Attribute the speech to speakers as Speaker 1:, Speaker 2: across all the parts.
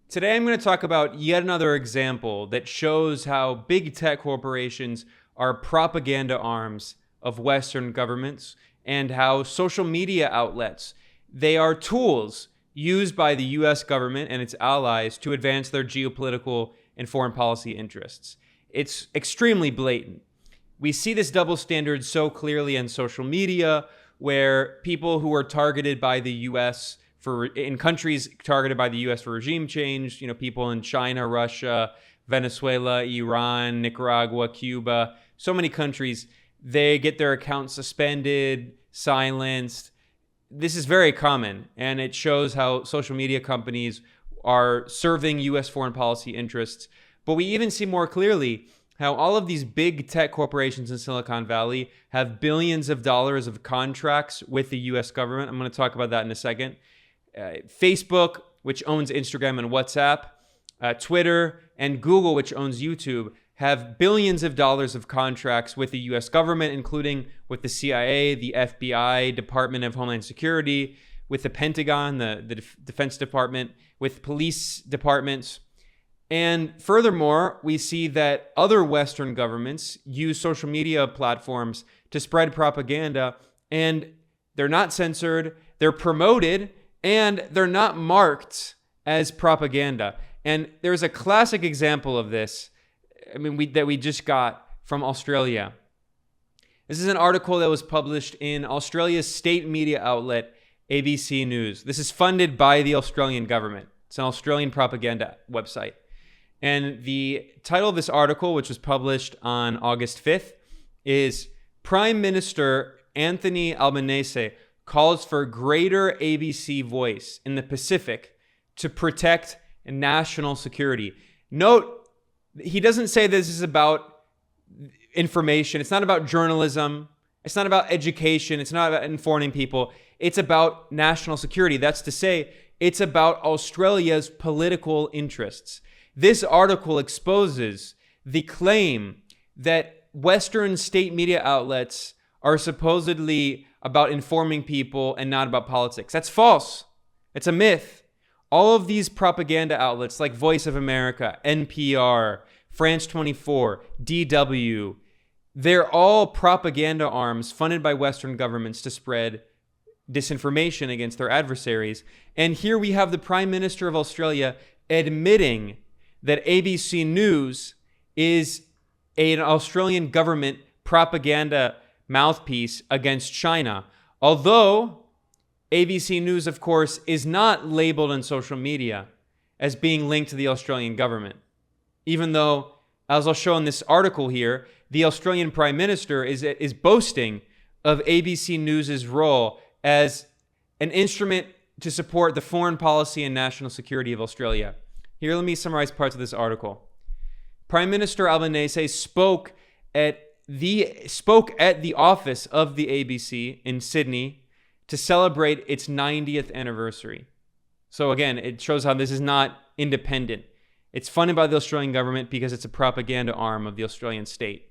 Speaker 1: Today, I'm going to talk about yet another example that shows how big tech corporations are propaganda arms of Western governments and how social media outlets, they are tools used by the US government and its allies to advance their geopolitical and foreign policy interests. It's extremely blatant. We see this double standard so clearly in social media, where people who are targeted by the US in countries targeted by the US for regime change, people in China, Russia, Venezuela, Iran, Nicaragua, Cuba, so many countries, they get their accounts suspended, silenced. This is very common, and it shows how social media companies are serving US foreign policy interests. But we even see more clearly how all of these big tech corporations in Silicon Valley have billions of dollars of contracts with the US government. I'm going to talk about that in a second. Facebook, which owns Instagram and WhatsApp, Twitter, and Google, which owns YouTube, have billions of dollars of contracts with the US government, including with the CIA, the FBI, Department of Homeland Security, with the Pentagon, the Defense Department, with police departments. And furthermore, we see that other Western governments use social media platforms to spread propaganda, and they're not censored, they're promoted, and they're not marked as propaganda. And there's a classic example of this, that we just got from Australia. This is an article that was published in Australia's state media outlet, ABC News. This is funded by the Australian government. It's an Australian propaganda website. And the title of this article, which was published on August 5th, is Prime Minister Anthony Albanese calls for greater ABC voice in the Pacific to protect national security. Note, he doesn't say this is about information. It's not about journalism. It's not about education. It's not about informing people. It's about national security. That's to say, it's about Australia's political interests. This article exposes the claim that Western state media outlets are supposedly about informing people and not about politics. That's false. It's a myth. All of these propaganda outlets like Voice of America, NPR, France 24, DW, they're all propaganda arms funded by Western governments to spread disinformation against their adversaries. And here we have the Prime Minister of Australia admitting that ABC News is an Australian government propaganda mouthpiece against China. Although ABC News, of course, is not labeled in social media as being linked to the Australian government. Even though, as I'll show in this article here, the Australian Prime Minister is boasting of ABC News' role as an instrument to support the foreign policy and national security of Australia. Here, let me summarize parts of this article. Prime Minister Albanese spoke at the office of the ABC in Sydney to celebrate its 90th anniversary. So again, it shows how this is not independent. It's funded by the Australian government because it's a propaganda arm of the Australian state.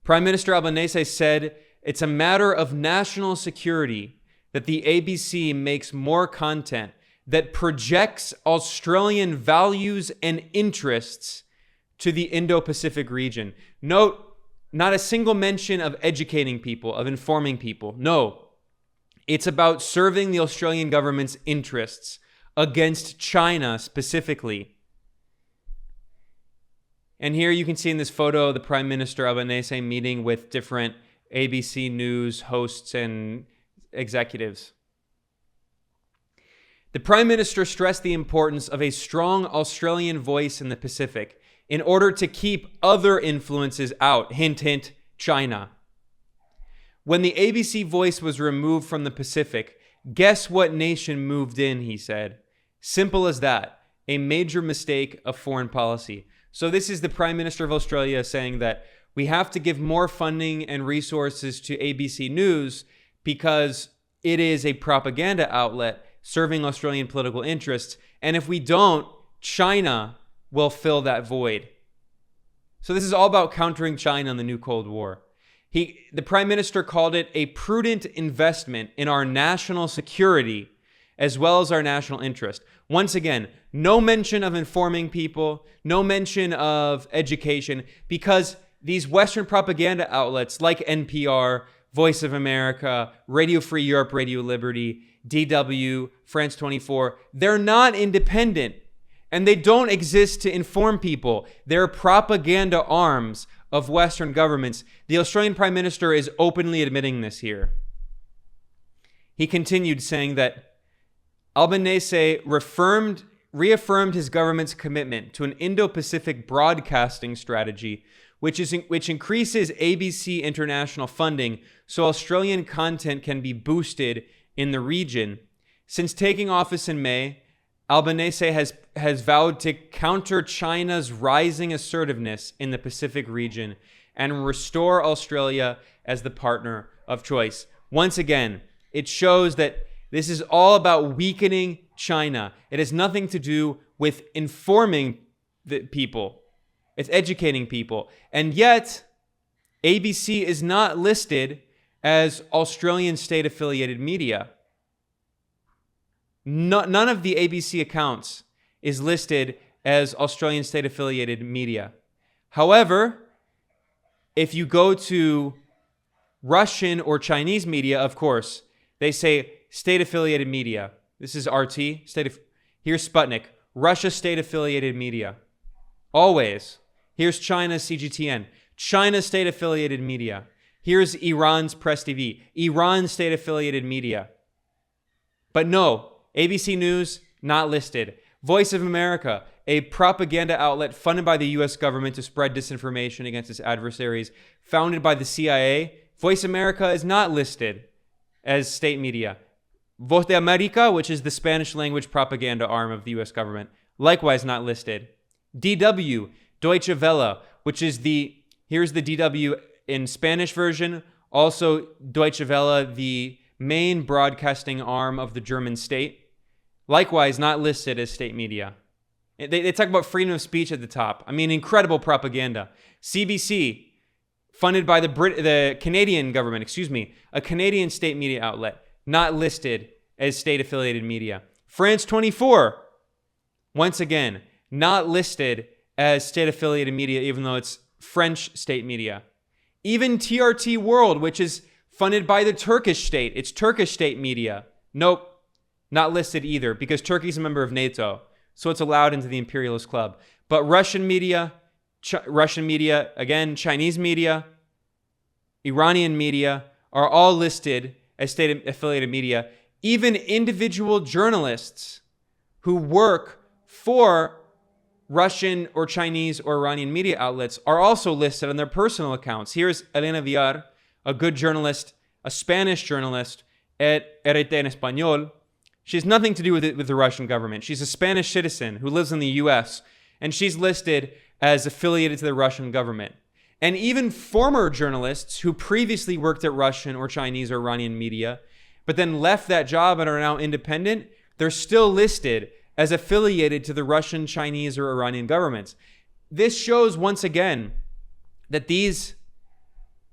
Speaker 1: Prime Minister Albanese said, "It's a matter of national security that the ABC makes more content that projects Australian values and interests to the Indo-Pacific region." Note, not a single mention of educating people, of informing people. No, it's about serving the Australian government's interests against China specifically. And here you can see in this photo the Prime Minister Albanese meeting with different ABC News hosts and executives. The Prime Minister stressed the importance of a strong Australian voice in the Pacific in order to keep other influences out. Hint, hint, China. When the ABC voice was removed from the Pacific, guess what nation moved in, he said. Simple as that. A major mistake of foreign policy. So this is the Prime Minister of Australia saying that we have to give more funding and resources to ABC News because it is a propaganda outlet serving Australian political interests. And if we don't, China will fill that void. So this is all about countering China in the new Cold War. The Prime Minister called it a prudent investment in our national security as well as our national interest. Once again, no mention of informing people, no mention of education, because these Western propaganda outlets like NPR, Voice of America, Radio Free Europe, Radio Liberty, DW, France 24, they're not independent, and they don't exist to inform people. They're propaganda arms of Western governments. The Australian Prime Minister is openly admitting this here. He continued saying that Albanese reaffirmed his government's commitment to an Indo-Pacific broadcasting strategy, which increases ABC international funding so Australian content can be boosted in the region. Since taking office in May, Albanese has vowed to counter China's rising assertiveness in the Pacific region and restore Australia as the partner of choice. Once again, it shows that this is all about weakening China. It has nothing to do with informing the people. It's educating people. And yet, ABC is not listed as Australian state-affiliated media. None of the ABC accounts is listed as Australian state-affiliated media. However, if you go to Russian or Chinese media, of course, they say state-affiliated media. This is RT. Here's Sputnik. Russia state-affiliated media. Always. Here's China's CGTN. China state-affiliated media. Here's Iran's Press TV. Iran state-affiliated media. But no, ABC News, not listed. Voice of America, a propaganda outlet funded by the U.S. government to spread disinformation against its adversaries, founded by the CIA. Voice of America is not listed as state media. Voz de America, which is the Spanish language propaganda arm of the U.S. government, likewise not listed. DW, Deutsche Welle, which is here's the DW in Spanish version, also Deutsche Welle, the main broadcasting arm of the German state, likewise not listed as state media. They talk about freedom of speech at the top. I mean, incredible propaganda. CBC, funded by the Canadian government, a Canadian state media outlet, not listed as state-affiliated media. France 24, once again, not listed as state-affiliated media, even though it's French state media. Even TRT World, which is funded by the Turkish state, it's Turkish state media. Nope, not listed either, because Turkey's a member of NATO, so it's allowed into the imperialist club. But Russian media, again, Chinese media, Iranian media are all listed as state-affiliated media. Even individual journalists who work for Russian or Chinese or Iranian media outlets are also listed on their personal accounts. Here's Elena Villar, a good journalist, a Spanish journalist at RT en Español. She has nothing to do with the Russian government. She's a Spanish citizen who lives in the US, and she's listed as affiliated to the Russian government. And even former journalists who previously worked at Russian or Chinese or Iranian media, but then left that job and are now independent, they're still listed as affiliated to the Russian, Chinese, or Iranian governments. This shows once again that these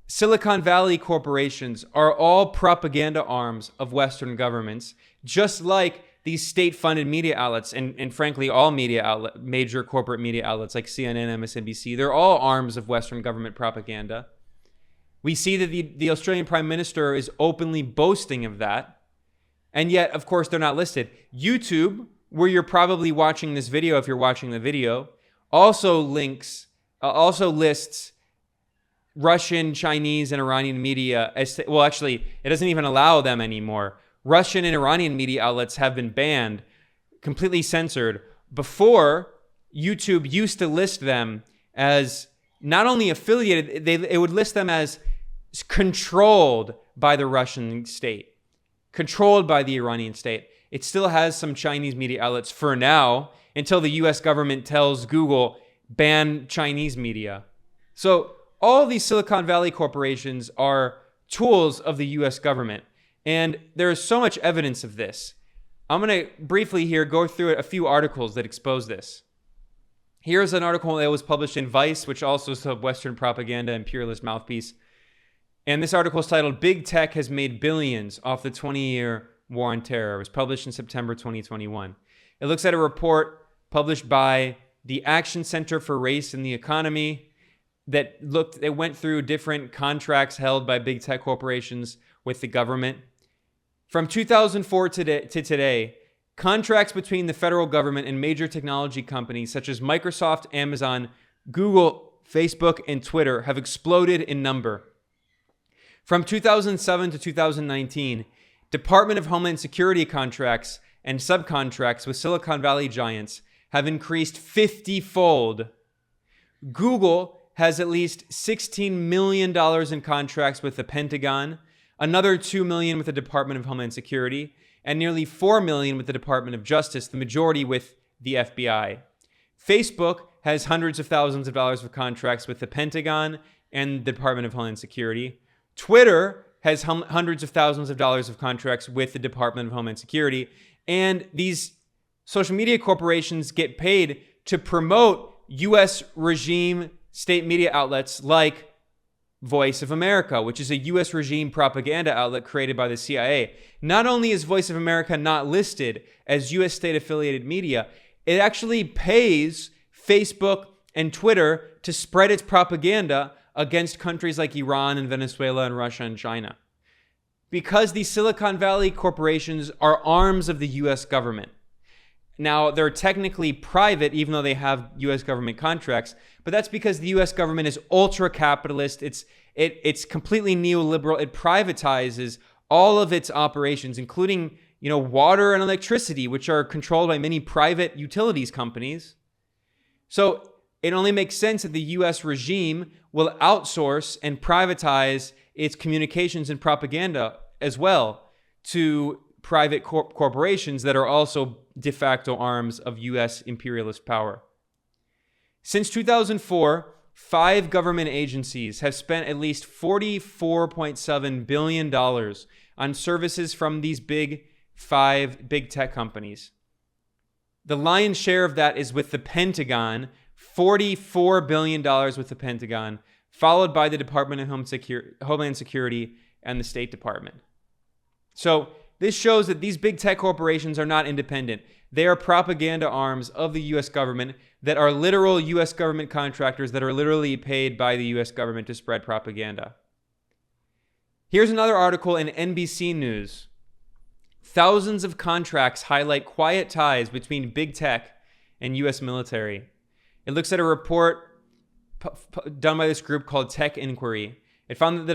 Speaker 1: Silicon Valley corporations are all propaganda arms of Western governments, just like these state-funded media outlets and frankly, all major corporate media outlets like CNN, MSNBC, they're all arms of Western government propaganda. We see that the Australian Prime Minister is openly boasting of that, and yet, of course, they're not listed. YouTube, where you're probably watching this video, if you're watching the video, also lists Russian, Chinese, and Iranian media as, well, actually, it doesn't even allow them anymore. Russian and Iranian media outlets have been banned, completely censored. Before, YouTube used to list them as not only affiliated, it would list them as controlled by the Russian state, controlled by the Iranian state. It still has some Chinese media outlets for now, until the US government tells Google, ban Chinese media. So all these Silicon Valley corporations are tools of the US government. And there is so much evidence of this. I'm going to briefly here go through a few articles that expose this. Here's an article that was published in Vice, which also is a Western propaganda imperialist mouthpiece. And this article is titled, "Big Tech Has Made Billions Off the 20-Year War on Terror. It was published in September 2021. It looks at a report published by the Action Center for Race and the Economy that went through different contracts held by big tech corporations with the government. From 2004 to today, contracts between the federal government and major technology companies such as Microsoft, Amazon, Google, Facebook, and Twitter have exploded in number. From 2007 to 2019, Department of Homeland Security contracts and subcontracts with Silicon Valley giants have increased 50-fold. Google has at least $16 million in contracts with the Pentagon, another $2 million with the Department of Homeland Security, and nearly $4 million with the Department of Justice, the majority with the FBI. Facebook has hundreds of thousands of dollars of contracts with the Pentagon and the Department of Homeland Security. Twitter has hundreds of thousands of dollars of contracts with the Department of Homeland Security. And these social media corporations get paid to promote U.S. regime state media outlets like Voice of America, which is a U.S. regime propaganda outlet created by the CIA. Not only is Voice of America not listed as U.S. state-affiliated media, it actually pays Facebook and Twitter to spread its propaganda against countries like Iran and Venezuela and Russia and China. Because these Silicon Valley corporations are arms of the U.S. government. Now, they're technically private, even though they have U.S. government contracts, but that's because the U.S. government is ultra-capitalist. It's completely neoliberal. It privatizes all of its operations, including, water and electricity, which are controlled by many private utilities companies. So it only makes sense that the U.S. regime will outsource and privatize its communications and propaganda as well to private corporations that are also de facto arms of U.S. imperialist power. Since 2004, 5 government agencies have spent at least $44.7 billion on services from these five big tech companies. The lion's share of that is with the Pentagon, $44 billion with the Pentagon, followed by the Department of Homeland Security and the State Department. So this shows that these big tech corporations are not independent. They are propaganda arms of the U.S. government that are literal U.S. government contractors that are literally paid by the U.S. government to spread propaganda. Here's another article in NBC News. Thousands of contracts highlight quiet ties between big tech and U.S. military. It looks at a report done by this group called Tech Inquiry. It found that the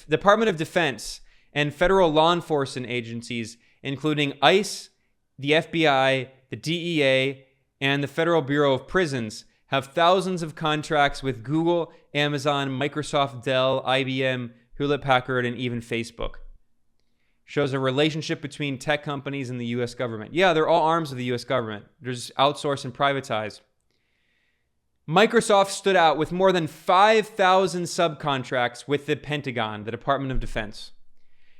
Speaker 1: Department of Defense and federal law enforcement agencies, including ICE, the FBI, the DEA, and the Federal Bureau of Prisons, have thousands of contracts with Google, Amazon, Microsoft, Dell, IBM, Hewlett-Packard, and even Facebook. Shows a relationship between tech companies and the U.S. government. Yeah, they're all arms of the U.S. government. They're just outsourced and privatized. Microsoft stood out with more than 5,000 subcontracts with the Pentagon, the Department of Defense,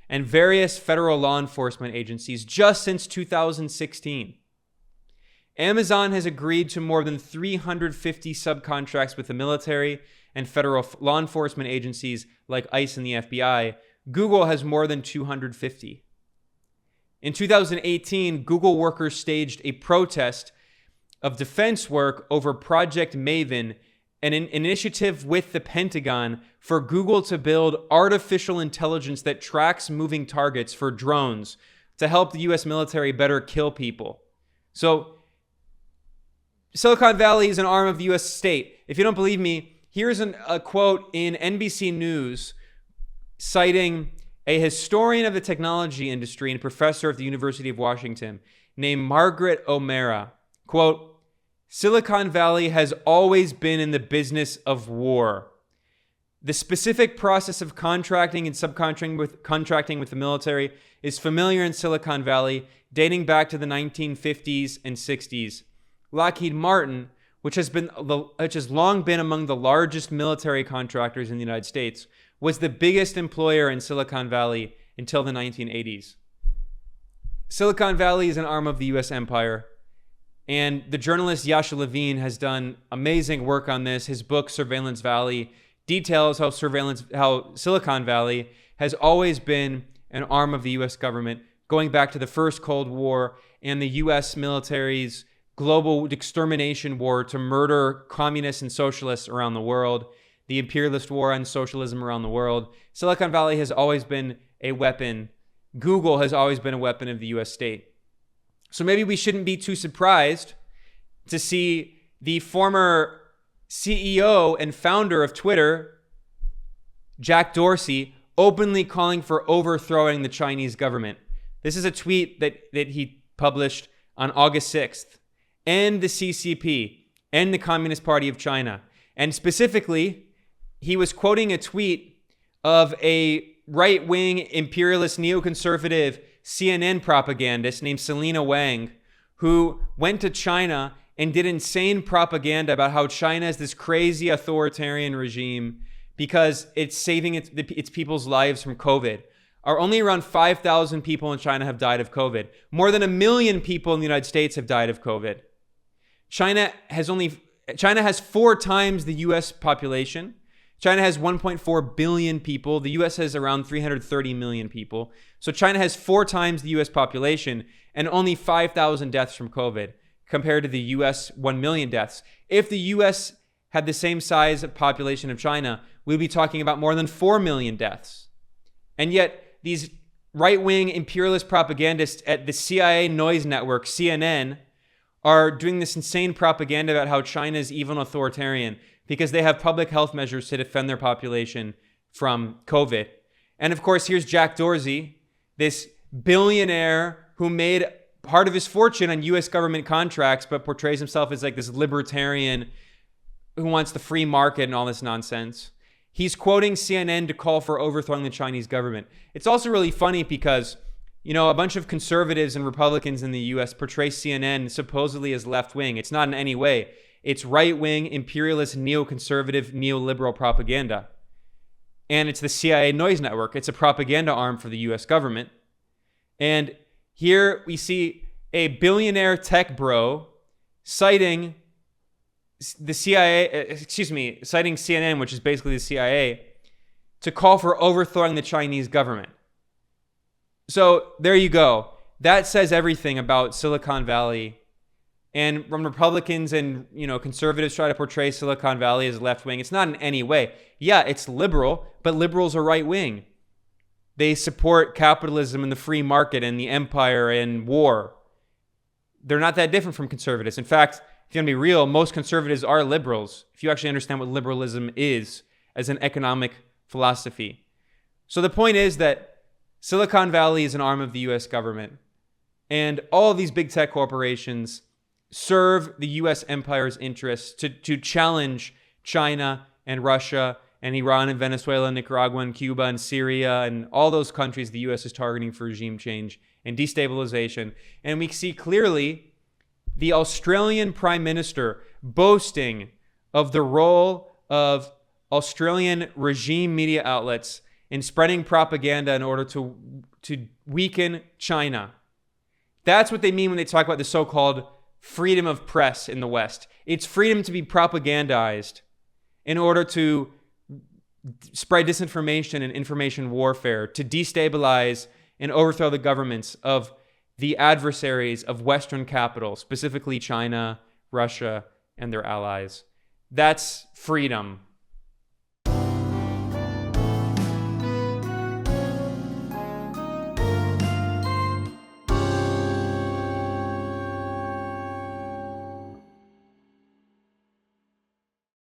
Speaker 1: and various federal law enforcement agencies just since 2016. Amazon has agreed to more than 350 subcontracts with the military and federal law enforcement agencies like ICE and the FBI. Google has more than 250. In 2018, Google workers staged a protest of defense work over Project Maven, an initiative with the Pentagon for Google to build artificial intelligence that tracks moving targets for drones to help the U.S. military better kill people. So Silicon Valley is an arm of the U.S. state. If you don't believe me, here's a quote in NBC News citing a historian of the technology industry and professor at the University of Washington named Margaret O'Mara. Quote, Silicon Valley has always been in the business of war. The specific process of contracting and subcontracting with the military is familiar in Silicon Valley, dating back to the 1950s and 60s. Lockheed Martin, which has long been among the largest military contractors in the United States, was the biggest employer in Silicon Valley until the 1980s. Silicon Valley is an arm of the U.S. empire. And the journalist Yasha Levine has done amazing work on this. His book, Surveillance Valley, details how Silicon Valley has always been an arm of the U.S. government going back to the first Cold War and the US military's global extermination war to murder communists and socialists around the world, the imperialist war on socialism around the world. Silicon Valley has always been a weapon. Google has always been a weapon of the US state. So maybe we shouldn't be too surprised to see the former CEO and founder of Twitter, Jack Dorsey, openly calling for overthrowing the Chinese government. This is a tweet that he published on August 6th. End the CCP, end the Communist Party of China. And specifically, he was quoting a tweet of a right-wing imperialist neoconservative CNN propagandist named Selena Wang, who went to China and did insane propaganda about how China is this crazy authoritarian regime because it's saving its people's lives from COVID. Only around 5,000 people in China have died of COVID. More than 1 million people in the United States have died of COVID. China has 4 times the US population. China has 1.4 billion people. The US has around 330 million people. So China has 4 times the US population and only 5,000 deaths from COVID compared to the US 1 million deaths. If the US had the same size of population of China, we'd be talking about more than 4 million deaths. And yet these right-wing imperialist propagandists at the CIA noise network, CNN, are doing this insane propaganda about how China is evil and authoritarian because they have public health measures to defend their population from COVID. And of course, here's Jack Dorsey, this billionaire who made part of his fortune on US government contracts, but portrays himself as like this libertarian who wants the free market and all this nonsense. He's quoting CNN to call for overthrowing the Chinese government. It's also really funny because, you know, a bunch of conservatives and Republicans in the US portray CNN supposedly as left-wing. It's not in any way. It's right-wing, imperialist, neoconservative, neoliberal propaganda. And it's the CIA noise network. It's a propaganda arm for the US government. And here we see a billionaire tech bro citing the CIA, citing CNN, which is basically the CIA, to call for overthrowing the Chinese government. So there you go. That says everything about Silicon Valley. And when Republicans and, you know, conservatives try to portray Silicon Valley as left-wing, it's not in any way. Yeah, it's liberal, but liberals are right-wing. They support capitalism and the free market and the empire and war. They're not that different from conservatives. In fact, if you're going to be real, most conservatives are liberals, if you actually understand what liberalism is as an economic philosophy. So the point is that Silicon Valley is an arm of the US government. And all of these big tech corporations serve the US empire's interests to challenge China and Russia and Iran and Venezuela, Nicaragua and Cuba and Syria and all those countries the US is targeting for regime change and destabilization. And we see clearly the Australian Prime Minister boasting of the role of Australian regime media outlets in spreading propaganda in order to weaken China. That's what they mean when they talk about the so-called freedom of press in the West. It's freedom to be propagandized in order to spread disinformation and information warfare, to destabilize and overthrow the governments of the adversaries of Western capital, specifically China, Russia, and their allies. That's freedom.